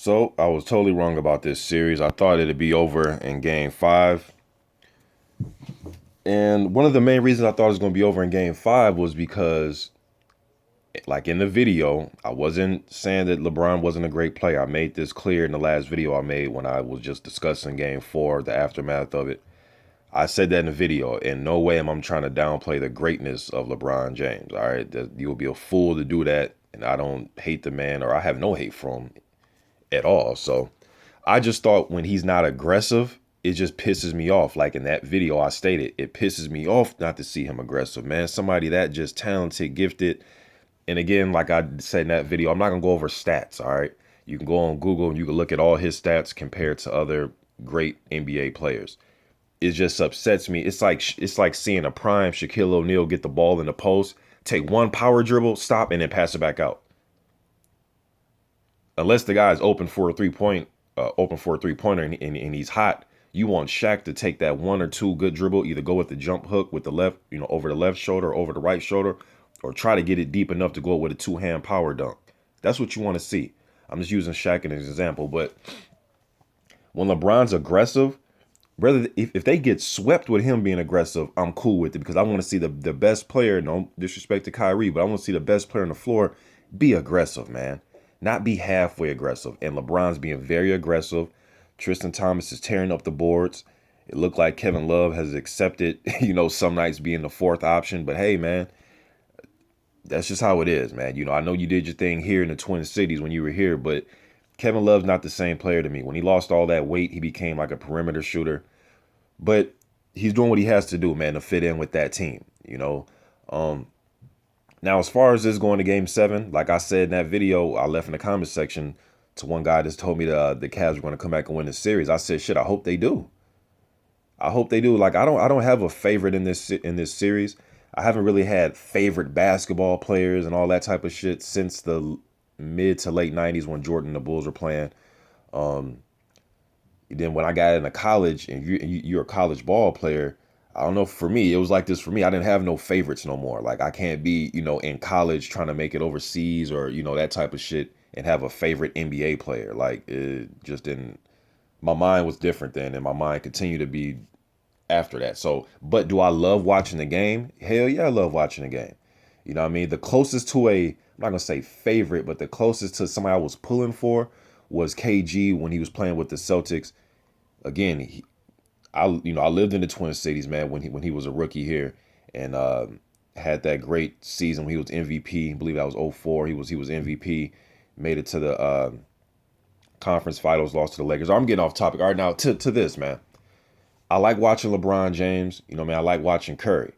So I was totally wrong about this series. I thought it'd be over in game five. And one of the main reasons I thought it was going to be over in game five was because, like in the video, I wasn't saying that LeBron wasn't a great player. I made this clear in the last video I made when I was just discussing game four, the aftermath of it. I said that in the video. In no way am I trying to downplay the greatness of LeBron James. All right. You will be a fool to do that. And I don't hate the man, or I have no hate for him at all. So I just thought when he's not aggressive, it just pisses me off. Like in that video, I stated it pisses me off not to see him aggressive, man. Somebody that just talented, gifted. And again, like I said in that video, I'm not going to go over stats. All right. You can go on Google and you can look at all his stats compared to other great NBA players. It just upsets me. It's like seeing a prime Shaquille O'Neal get the ball in the post, take one power dribble, stop, and then pass it back out. Unless the guy is open for a 3 pointer, and he's hot, you want Shaq to take that one or two good dribble, either go with the jump hook with the left, over the left shoulder, over the right shoulder, or try to get it deep enough to go with a two-hand power dunk. That's what you want to see. I'm just using Shaq as an example, but when LeBron's aggressive, whether if they get swept with him being aggressive, I'm cool with it because I want to see the best player. No disrespect to Kyrie, but I want to see the best player on the floor be aggressive, man, not be halfway aggressive. And LeBron's being very aggressive. Tristan Thompson is tearing up the boards. It looked like Kevin Love has accepted, some nights being the fourth option. But hey, man, that's just how it is, man. I know you did your thing here in the Twin Cities when you were here, but Kevin Love's not the same player to me. When he lost all that weight, he became like a perimeter shooter. But he's doing what he has to do, man, to fit in with that team. Now, as far as this going to game seven, like I said in that video, I left in the comments section to one guy that told me the Cavs were going to come back and win the series. I said, shit, I hope they do. I hope they do. Like, I don't have a favorite in this series. I haven't really had favorite basketball players and all that type of shit since the mid to late 90s when Jordan and the Bulls were playing. Um, then when I got into college and you're a college ball player, I don't know, for me, it was like this for me. I didn't have no favorites no more. Like I can't be, in college trying to make it overseas or, that type of shit and have a favorite NBA player. Like it just didn't, my mind was different then and my mind continued to be after that. So, but do I love watching the game? Hell yeah, I love watching the game. You know what I mean? The closest to I'm not going to say favorite, but the closest to somebody I was pulling for was KG when he was playing with the Celtics. Again, I lived in the Twin Cities, man, when he was a rookie here, and had that great season when he was MVP. I believe that was '04. He was MVP. Made it to the conference finals, lost to the Lakers. I'm getting off topic. All right, now to this, man. I like watching LeBron James. Man, I like watching Curry.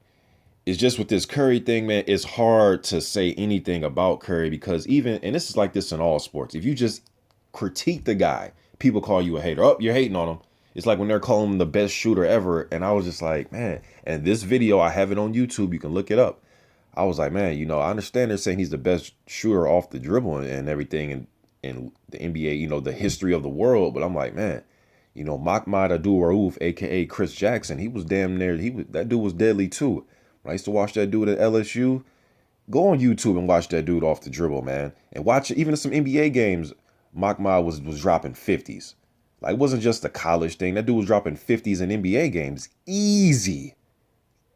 It's just with this Curry thing, man, it's hard to say anything about Curry because and this is like this in all sports, if you just critique the guy, people call you a hater. Oh, you're hating on him. It's like when they're calling him the best shooter ever. And I was just like, man, and this video, I have it on YouTube. You can look it up. I was like, man, I understand they're saying he's the best shooter off the dribble and everything in the NBA, the history of the world. But I'm like, man, Mahmoud Abdul-Rauf, aka Chris Jackson, he was damn near, that dude was deadly too. When I used to watch that dude at LSU, go on YouTube and watch that dude off the dribble, man. And watch even some NBA games, Mahmoud was dropping 50s. Like, it wasn't just a college thing. That dude was dropping 50s in NBA games. Easy.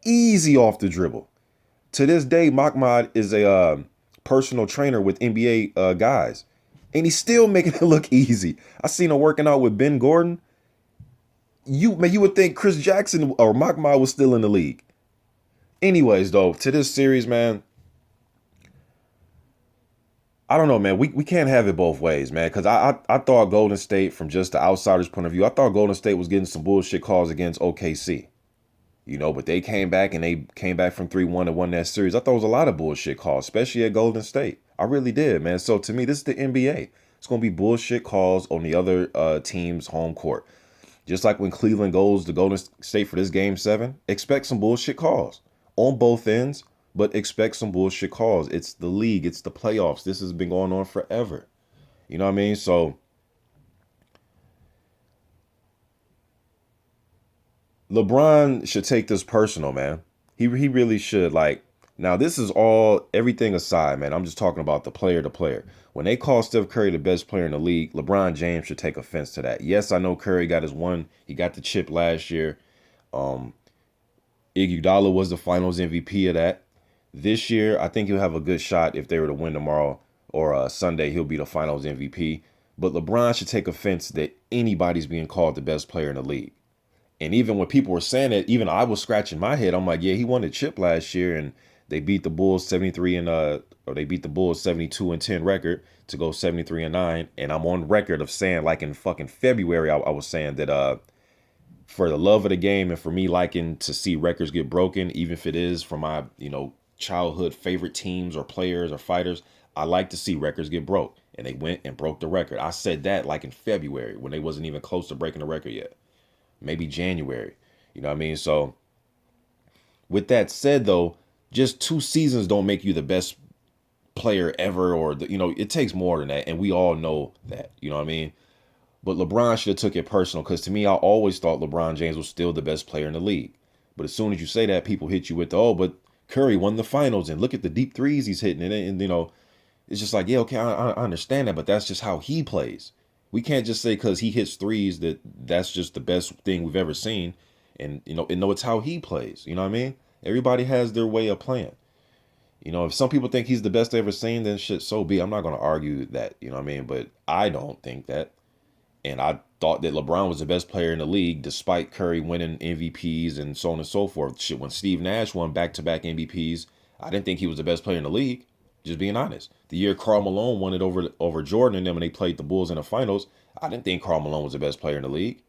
Easy off the dribble. To this day, Mahmoud is a personal trainer with NBA guys. And he's still making it look easy. I seen him working out with Ben Gordon. You would think Chris Jackson or Mahmoud was still in the league. Anyways, though, to this series, man, I don't know, man. We can't have it both ways, man. Because I thought Golden State, from just the outsider's point of view, I thought Golden State was getting some bullshit calls against OKC. But they came back and they came back from 3-1 and won that series. I thought it was a lot of bullshit calls, especially at Golden State. I really did, man. So to me, this is the NBA. It's going to be bullshit calls on the other team's home court. Just like when Cleveland goes to Golden State for this game seven, expect some bullshit calls on both ends, but expect some bullshit calls. It's the league. It's the playoffs. This has been going on forever. You know what I mean? So LeBron should take this personal, man. He really should. Like, Now, this is all everything aside, man. I'm just talking about the player to player. When they call Steph Curry the best player in the league, LeBron James should take offense to that. Yes, I know Curry got his one. He got the chip last year. Um, Iguodala was the Finals MVP of that. This year, I think he'll have a good shot if they were to win tomorrow or Sunday. He'll be the Finals MVP. But LeBron should take offense that anybody's being called the best player in the league. And even when people were saying it, even I was scratching my head. I'm like, yeah, he won the chip last year, and they beat the Bulls 73 and or they beat the Bulls 72-10 record to go 73-9. And I'm on record of saying, like in fucking February, I was saying that for the love of the game and for me liking to see records get broken, even if it is for my, childhood favorite teams or players or fighters, I like to see records get broke. And they went and broke the record. I said that like in February when they wasn't even close to breaking the record yet. Maybe January. You know what I mean? So with that said though, just 2 seasons don't make you the best player ever or it takes more than that. And we all know that, you know what I mean? But LeBron should have took it personal because to me, I always thought LeBron James was still the best player in the league. But as soon as you say that, people hit you with but Curry won the finals and look at the deep threes he's hitting. And it's just like, yeah, okay, I understand that, but that's just how he plays. We can't just say because he hits threes that's just the best thing we've ever seen. And, it's how he plays. You know what I mean? Everybody has their way of playing. If some people think he's the best they ever seen, then shit, so be. I'm not going to argue that, you know what I mean? But I don't think that. And I thought that LeBron was the best player in the league, despite Curry winning MVPs and so on and so forth. Shit, when Steve Nash won back-to-back MVPs, I didn't think he was the best player in the league. Just being honest. The year Karl Malone won it over Jordan and them when they played the Bulls in the finals, I didn't think Karl Malone was the best player in the league.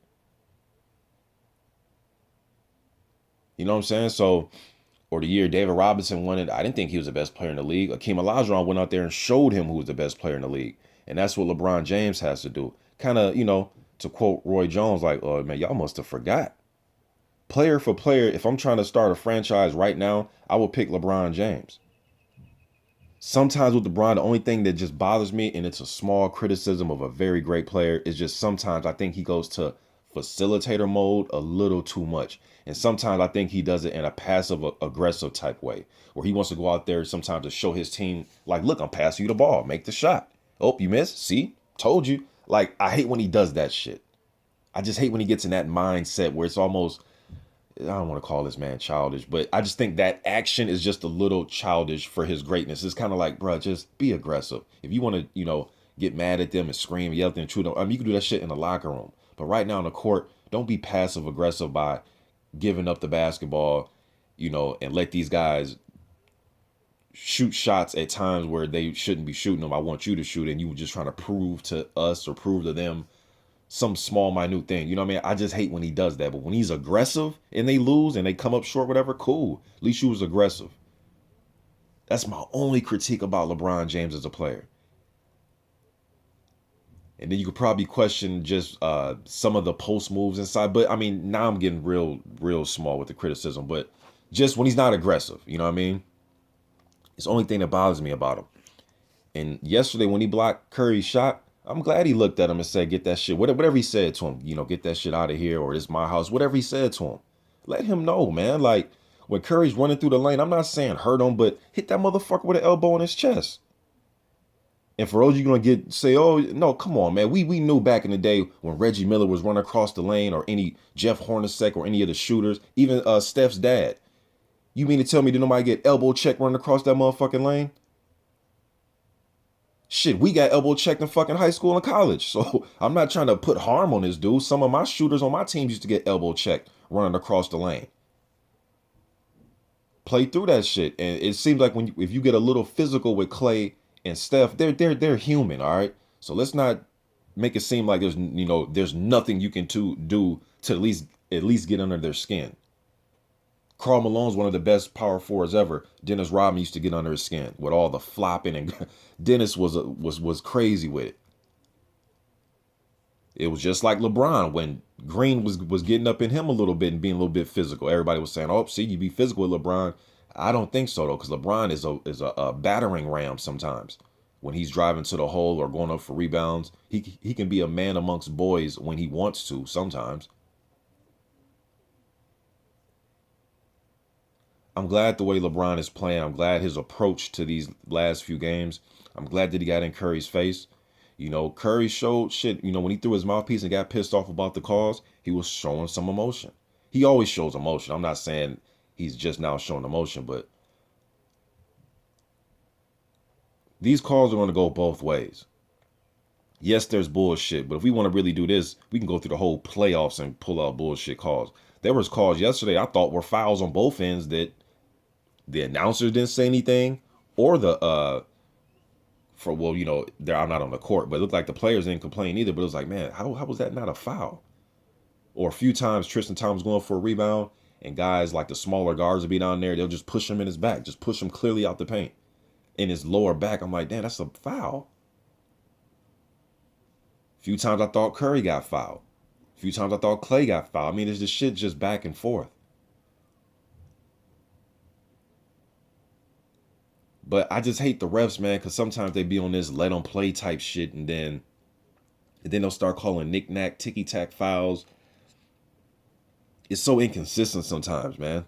You know what I'm saying? So, or the year David Robinson won it, I didn't think he was the best player in the league. Akeem Olajuwon went out there and showed him who was the best player in the league. And that's what LeBron James has to do. Kind of, to quote Roy Jones, like, oh, man, y'all must have forgot. Player for player, if I'm trying to start a franchise right now, I would pick LeBron James. Sometimes with LeBron, the only thing that just bothers me, and it's a small criticism of a very great player, is just sometimes I think he goes to facilitator mode a little too much. And sometimes I think he does it in a passive aggressive type way, where he wants to go out there sometimes to show his team, like, look, I'm passing you the ball, make the shot. Oh, you missed? See? Told you. Like, I hate when he does that shit. I just hate when he gets in that mindset where it's almost, I don't want to call this man childish, but I just think that action is just a little childish for his greatness. It's kind of like, bro, just be aggressive. If you want to, get mad at them and scream, yell at them, and shoot them, you can do that shit in the locker room. But right now in the court, don't be passive aggressive by giving up the basketball, and let these guys shoot shots at times where they shouldn't be shooting them. I want you to shoot, and you were just trying to prove to us or prove to them some small, minute thing. You know what I mean? I just hate when he does that. But when he's aggressive and they lose and they come up short, whatever, cool. At least you was aggressive. That's my only critique about LeBron James as a player. And then you could probably question just some of the post moves inside. But I mean, now I'm getting real small with the criticism. But just when he's not aggressive, you know what I mean? It's the only thing that bothers me about him. And yesterday when he blocked Curry's shot, I'm glad he looked at him and said, get that shit, whatever he said to him, get that shit out of here, or this is my house, whatever he said to him. Let him know, man. Like, when Curry's running through the lane, I'm not saying hurt him, but hit that motherfucker with an elbow in his chest. And for those you gonna say, oh no, come on, man. We knew back in the day when Reggie Miller was running across the lane, or any Jeff Hornacek or any of the shooters, even Steph's dad. You mean to tell me did nobody get elbow checked running across that motherfucking lane? Shit, we got elbow checked in fucking high school and college. So I'm not trying to put harm on this dude. Some of my shooters on my team used to get elbow checked running across the lane. Play through that shit. And it seems like if you get a little physical with Clay and Steph, they're human, all right? So let's not make it seem like there's nothing you can do to at least get under their skin. Karl Malone's one of the best power forwards ever. Dennis Rodman used to get under his skin with all the flopping, and Dennis was crazy with it. It was just like LeBron when Green was getting up in him a little bit and being a little bit physical. Everybody was saying, "Oh, see, you be physical with LeBron." I don't think so though, because LeBron is a battering ram sometimes. When he's driving to the hole or going up for rebounds, he can be a man amongst boys when he wants to sometimes. I'm glad the way LeBron is playing. I'm glad his approach to these last few games. I'm glad that he got in Curry's face. Curry showed shit. When he threw his mouthpiece and got pissed off about the calls, he was showing some emotion. He always shows emotion. I'm not saying he's just now showing emotion, but these calls are going to go both ways. Yes, there's bullshit, but if we want to really do this, we can go through the whole playoffs and pull out bullshit calls. There was calls yesterday I thought were fouls on both ends that the announcers didn't say anything, or the for well, I'm not on the court, but it looked like the players didn't complain either. But it was like, man, how was that not a foul? Or a few times Tristan Thompson going for a rebound, and guys like the smaller guards will be down there, they'll just push him in his back, just push him clearly out the paint in his lower back. I'm like, damn, that's a foul. A few times I thought Curry got fouled. A few times I thought Clay got fouled. I mean, there's this shit just back and forth. But I just hate the refs, man, because sometimes they be on this let them play type shit, and then they'll start calling knick-knack, ticky-tack fouls. It's so inconsistent sometimes, man.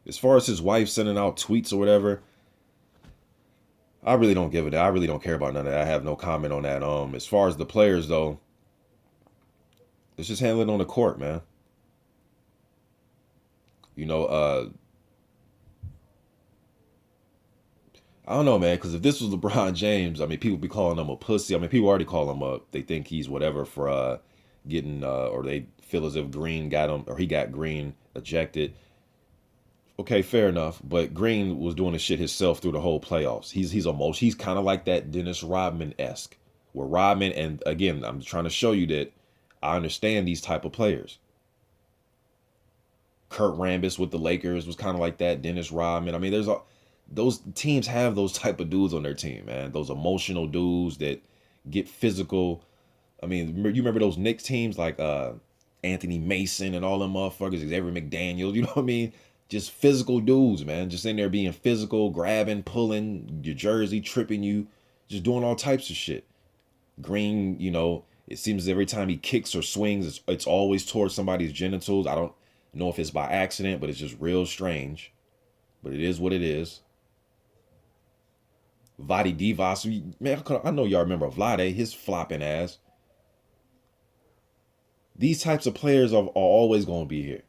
As far as his wife sending out tweets or whatever, I really don't give it. I really don't care about none of that. I have no comment on that. As far as the players though, let's just handle it on the court, man. You know, I don't know, man, because if this was LeBron James, I mean, people be calling him a pussy. I mean, people already call him a. They think he's whatever for getting, or they feel as if Green got him, or he got Green ejected. Okay, fair enough. But Green was doing the shit himself through the whole playoffs. He's kind of like that Dennis Rodman-esque, where Rodman, and again, I'm trying to show you that I understand these type of players. Kurt Rambis with the Lakers was kind of like that. Dennis Rodman. I mean, those teams have those type of dudes on their team, man. Those emotional dudes that get physical. I mean, you remember those Knicks teams like Anthony Mason and all them motherfuckers, Xavier McDaniels, you know what I mean? Just physical dudes, man. Just in there being physical, grabbing, pulling your jersey, tripping you, just doing all types of shit. Green, it seems every time he kicks or swings, it's always towards somebody's genitals. I don't know if it's by accident, but it's just real strange. But it is what it is. Vlade Divac, man, I know y'all remember Vlade, his flopping ass. These types of players are always going to be here.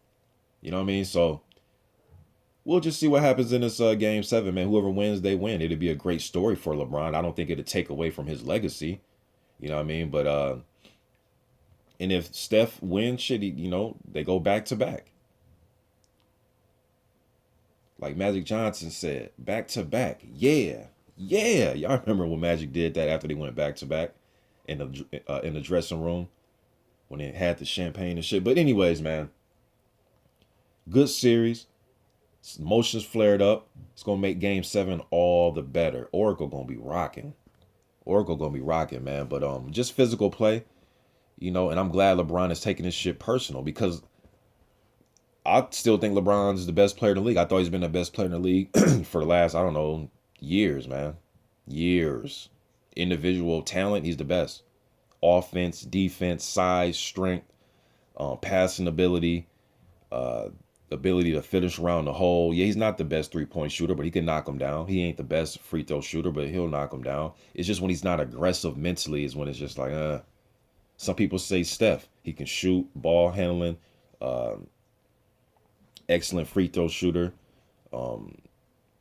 You know what I mean? So we'll just see what happens in this game 7, man. Whoever wins, they win. It'll be a great story for LeBron. I don't think it'll take away from his legacy. You know what I mean? But and if Steph wins, shit, they go back to back. Like Magic Johnson said, back to back. Yeah. Yeah. Y'all remember when Magic did that after they went back to back in the dressing room when they had the champagne and shit. But anyways, man, good series. Emotions flared up. It's gonna make Game 7 all the better. Oracle gonna be rocking. Man. But just physical play, and I'm glad LeBron is taking this shit personal because I still think LeBron's the best player in the league. I thought he's been the best player in the league for the last, I don't know, years, man. Years. Individual talent, he's the best. Offense, defense, size, strength, passing ability, ability to finish around the hole. Yeah, he's not the best three-point shooter, but he can knock him down. He ain't the best free throw shooter, but he'll knock him down. It's just when he's not aggressive mentally is when it's just like, Some people say Steph. He can shoot, ball handling, excellent free throw shooter.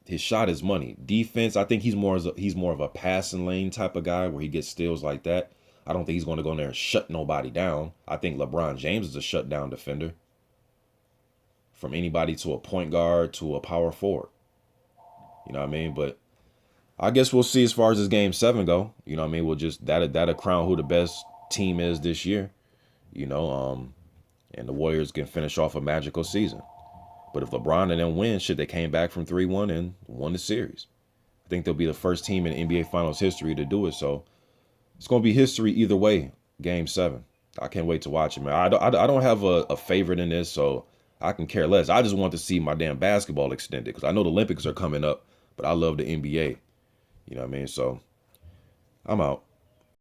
His shot is money. Defense, I think he's more of a passing lane type of guy where he gets steals like that. I don't think he's going to go in there and shut nobody down. I think LeBron James is a shutdown defender. From anybody to a point guard to a power forward. You know what I mean? But I guess we'll see as far as this Game 7 go. You know what I mean? We'll just that'll crown who the best team is this year. And the Warriors can finish off a magical season. But if LeBron and them win, shit, they came back from 3-1 and won the series. I think they'll be the first team in NBA Finals history to do it. So it's going to be history either way, Game 7. I can't wait to watch it, man. I don't have a favorite in this, so I can care less. I just want to see my damn basketball extended because I know the Olympics are coming up, but I love the NBA. You know what I mean? So I'm out.